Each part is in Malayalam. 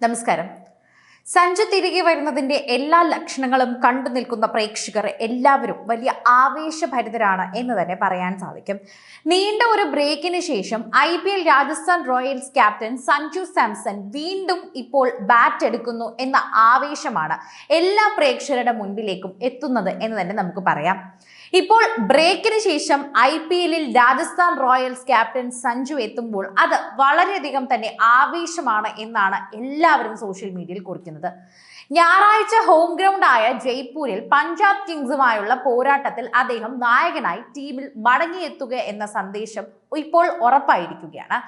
നമസ്കാരം. സഞ്ജു തിരികെ വരുന്നതിന്റെ എല്ലാ ലക്ഷണങ്ങളും കണ്ടു നിൽക്കുന്ന പ്രേക്ഷകർ എല്ലാവരും വലിയ ആവേശഭരിതരാണ് എന്ന് തന്നെ പറയാൻ സാധിക്കും. നീണ്ട ഒരു ബ്രേക്കിന് ശേഷം IPL Rajasthan Royals captain Sanju Samson വീണ്ടും ഇപ്പോൾ ബാറ്റ് എടുക്കുന്നു എന്ന ആവേശമാണ് എല്ലാ പ്രേക്ഷകരുടെ മുൻപിലേക്കും എത്തുന്നത് എന്ന് തന്നെ നമുക്ക് പറയാം. ഇപ്പോൾ ബ്രേക്കിന് ശേഷം IPL-ൽ രാജസ്ഥാൻ റോയൽസ് ക്യാപ്റ്റൻ സഞ്ജു എത്തുമ്പോൾ അത് വളരെയധികം തന്നെ ആവേശമാണ് എന്നാണ് എല്ലാവരും സോഷ്യൽ മീഡിയയിൽ കുറിക്കുന്നത്. ഞായറാഴ്ച ഹോം ഗ്രൗണ്ടായ ജയ്പൂരിൽ പഞ്ചാബ് കിങ്സുമായുള്ള പോരാട്ടത്തിൽ അദ്ദേഹം നായകനായി ടീമിൽ മടങ്ങിയെത്തുക എന്ന സന്ദേശം ഇപ്പോൾ ഉറപ്പായിരിക്കുകയാണ്.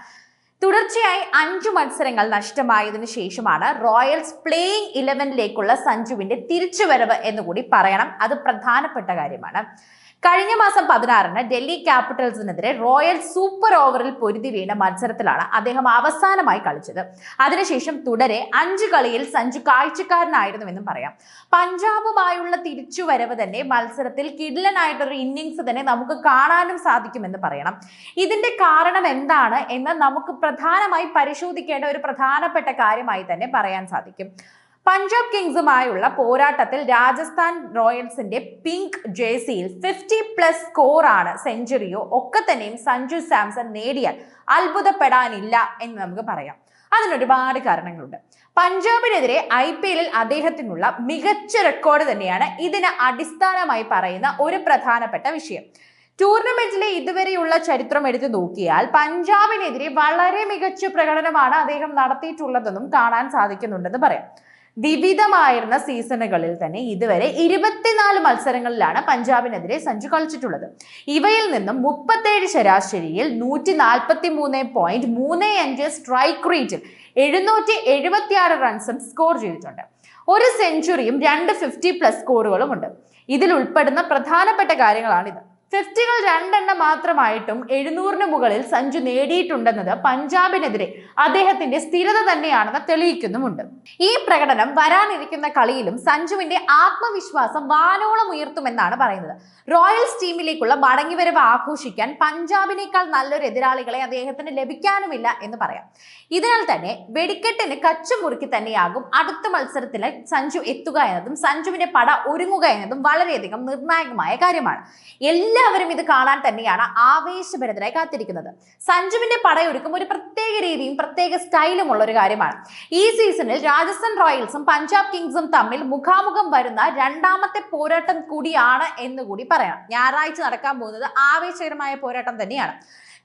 തുടർച്ചയായി 5 മത്സരങ്ങൾ നഷ്ടമായതിനു ശേഷമാണ് റോയൽസ് പ്ലേയിങ് 11ലേക്കുള്ള സഞ്ജുവിന്റെ തിരിച്ചുവരവ് എന്നുകൂടി പറയണം. അത് പ്രധാനപ്പെട്ട കാര്യമാണ്. കഴിഞ്ഞ മാസം 16-ന് ഡൽഹി ക്യാപിറ്റൽസിനെതിരെ റോയൽ സൂപ്പർ ഓവറിൽ പൊരുതി വീണ മത്സരത്തിലാണ് അദ്ദേഹം അവസാനമായി കളിച്ചത്. അതിനുശേഷം തുടരെ 5 കളിയിൽ സഞ്ജു കാഴ്ചക്കാരനായിരുന്നുവെന്നും പറയാം. പഞ്ചാബുമായുള്ള തിരിച്ചുവരവ് തന്നെ മത്സരത്തിൽ കിടിലനായിട്ടൊരു ഇന്നിങ്സ് തന്നെ നമുക്ക് കാണാനും സാധിക്കുമെന്ന് പറയണം. ഇതിന്റെ കാരണം എന്താണ് എന്ന് നമുക്ക് പ്രധാനമായി പരിശോധിക്കേണ്ട ഒരു പ്രധാനപ്പെട്ട കാര്യമായി തന്നെ പറയാൻ സാധിക്കും. പഞ്ചാബ് കിങ്സുമായുള്ള പോരാട്ടത്തിൽ രാജസ്ഥാൻ റോയൽസിന്റെ പിങ്ക് ജേഴ്സിയിൽ 50+ സ്കോറാണ് സെഞ്ചുറിയോ ഒക്കെ തന്നെയും സഞ്ജു സാംസൺ നേടിയാൽ അത്ഭുതപ്പെടാനില്ല എന്ന് നമുക്ക് പറയാം. അതിനൊരുപാട് കാരണങ്ങളുണ്ട്. പഞ്ചാബിനെതിരെ IPL-ൽ അദ്ദേഹത്തിനുള്ള മികച്ച റെക്കോർഡ് തന്നെയാണ് ഇതിന് അടിസ്ഥാനമായി പറയുന്ന ഒരു പ്രധാനപ്പെട്ട വിഷയം. ടൂർണമെന്റിലെ ഇതുവരെയുള്ള ചരിത്രം എടുത്തു നോക്കിയാൽ പഞ്ചാബിനെതിരെ വളരെ മികച്ച പ്രകടനമാണ് അദ്ദേഹം നടത്തിയിട്ടുള്ളതെന്നും കാണാൻ സാധിക്കുന്നുണ്ടെന്ന് പറയാം. വിവിധമായിരുന്ന സീസണുകളിൽ തന്നെ ഇതുവരെ 24 മത്സരങ്ങളിലാണ് പഞ്ചാബിനെതിരെ സഞ്ജു കളിച്ചിട്ടുള്ളത്. ഇവയിൽ നിന്നും 37 ശരാശരിയിൽ 143.35 സ്ട്രൈക്ക് റേറ്റിൽ 776 റൺസും സ്കോർ ചെയ്തിട്ടുണ്ട്. ഒരു സെഞ്ചുറിയും 2 50+ സ്കോറുകളും ഉണ്ട്. ഇതിൽ ഉൾപ്പെടുന്ന പ്രധാനപ്പെട്ട കാര്യങ്ങളാണിത്. 50കൾ 2 മാത്രമായിട്ടും 700-ന് മുകളിൽ സഞ്ജു നേടിയിട്ടുണ്ടെന്നത് പഞ്ചാബിനെതിരെ അദ്ദേഹത്തിന്റെ സ്ഥിരത തന്നെയാണെന്ന് തെളിയിക്കുന്നുമുണ്ട്. ഈ പ്രകടനം വരാനിരിക്കുന്ന കളിയിലും സഞ്ജുവിന്റെ ആത്മവിശ്വാസം വാനോളം ഉയർത്തുമെന്നാണ് പറയുന്നത്. റോയൽസ് ടീമിലേക്കുള്ള മടങ്ങിവരവ് ആഘോഷിക്കാൻ പഞ്ചാബിനേക്കാൾ നല്ലൊരു എതിരാളികളെ അദ്ദേഹത്തിന് ലഭിക്കാനുമില്ല എന്ന് പറയാം. ഇതിനാൽ തന്നെ വെടിക്കെട്ടിന് കച്ചുമുറുക്കി തന്നെയാകും അടുത്ത മത്സരത്തിൽ സഞ്ജു എത്തുക എന്നതും സഞ്ജുവിന്റെ പട ഒരുങ്ങുക എന്നതും വളരെയധികം നിർണായകമായ കാര്യമാണ്. എല്ലാവരും ഇത് കാണാൻ തന്നെയാണ് ആവേശഭരിതരായി കാത്തിരിക്കുന്നത്. സഞ്ജുവിന്റെ പടയൊരുക്കം ഒരു പ്രത്യേക രീതിയും പ്രത്യേക സ്റ്റൈലും ഉള്ള ഒരു കാര്യമാണ്. ഈ സീസണിൽ രാജസ്ഥാൻ റോയൽസും പഞ്ചാബ് കിങ്സും തമ്മിൽ മുഖാമുഖം വരുന്ന 2ാമത്തെ പോരാട്ടം കൂടിയാണ് എന്നുകൂടി പറയാം. ഞായറാഴ്ച നടക്കാൻ പോകുന്നത് ആവേശകരമായ പോരാട്ടം തന്നെയാണ്.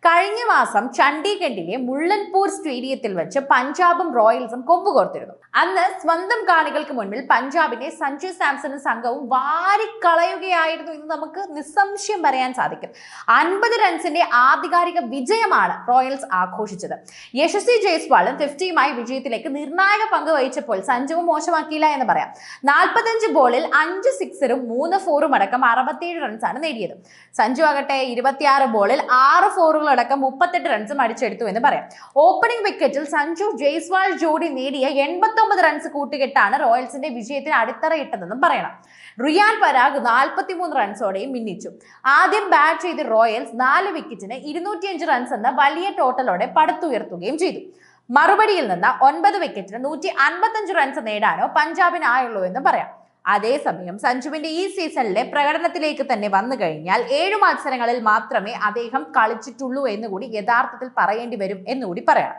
കഴിഞ്ഞ മാസം ചണ്ഡീഗഡിലെ മുള്ളൻപൂർ സ്റ്റേഡിയത്തിൽ വെച്ച് പഞ്ചാബും റോയൽസും കൊമ്പുകോർത്തിരുന്നു. അന്ന് സ്വന്തം കാണികൾക്ക് മുൻപിൽ പഞ്ചാബിനെ സഞ്ജു സാംസണും സംഘവും വാരിക്കളയുകയായിരുന്നു എന്ന് നമുക്ക് നിസ്സംശയം പറയാൻ സാധിക്കും. 50 റൺസിന്റെ ആധികാരിക വിജയമാണ് റോയൽസ് ആഘോഷിച്ചത്. യശസ്വി ജയ്സ്വാളും 50യുമായി വിജയത്തിലേക്ക് നിർണായക പങ്ക് വഹിച്ചപ്പോൾ സഞ്ജുവും മോശമാക്കിയില്ല എന്ന് പറയാം. 45 ബോളിൽ 5 സിക്സറും 3 ഫോറും അടക്കം 67 റൺസാണ് നേടിയത്. സഞ്ജു ആകട്ടെ 26 ബോളിൽ 6 ഫോറുകൾ അടക്കം 38 റൺസും അടിച്ചെടുത്തു എന്ന് പറയാം. ഓപ്പണിംഗ് വിക്കറ്റിൽ സഞ്ജു ജയ്സ്വാൾ ജോഡി നേടിയ 89 റൺസ് കൂട്ടുകെട്ടാണ് റോയൽസിന്റെ വിജയത്തിന് അടിത്തറയിട്ടതെന്നും പറയണം. റിയാൻ പരാഗ് 43 റൺസോടെയും മിന്നിച്ചു. ആദ്യം ബാറ്റ് ചെയ്ത റോയൽസ് 4 വിക്കറ്റിന് 205 റൺസ് എന്ന വലിയ ടോട്ടലോടെ പടുത്തുയർത്തുകയും ചെയ്തു. മറുപടിയിൽ നിന്ന് 9 വിക്കറ്റിന് 155 റൺസ് നേടാനോ പഞ്ചാബിനായുള്ളൂ എന്ന് പറയാം. അതേസമയം സഞ്ജുവിന്റെ ഈ സീസണിലെ പ്രകടനത്തിലേക്ക് തന്നെ വന്നു കഴിഞ്ഞാൽ 7 മത്സരങ്ങളിൽ മാത്രമേ അദ്ദേഹം കളിച്ചിട്ടുള്ളൂ എന്നുകൂടി യഥാർത്ഥത്തിൽ പറയേണ്ടി വരും എന്നുകൂടി പറയാം.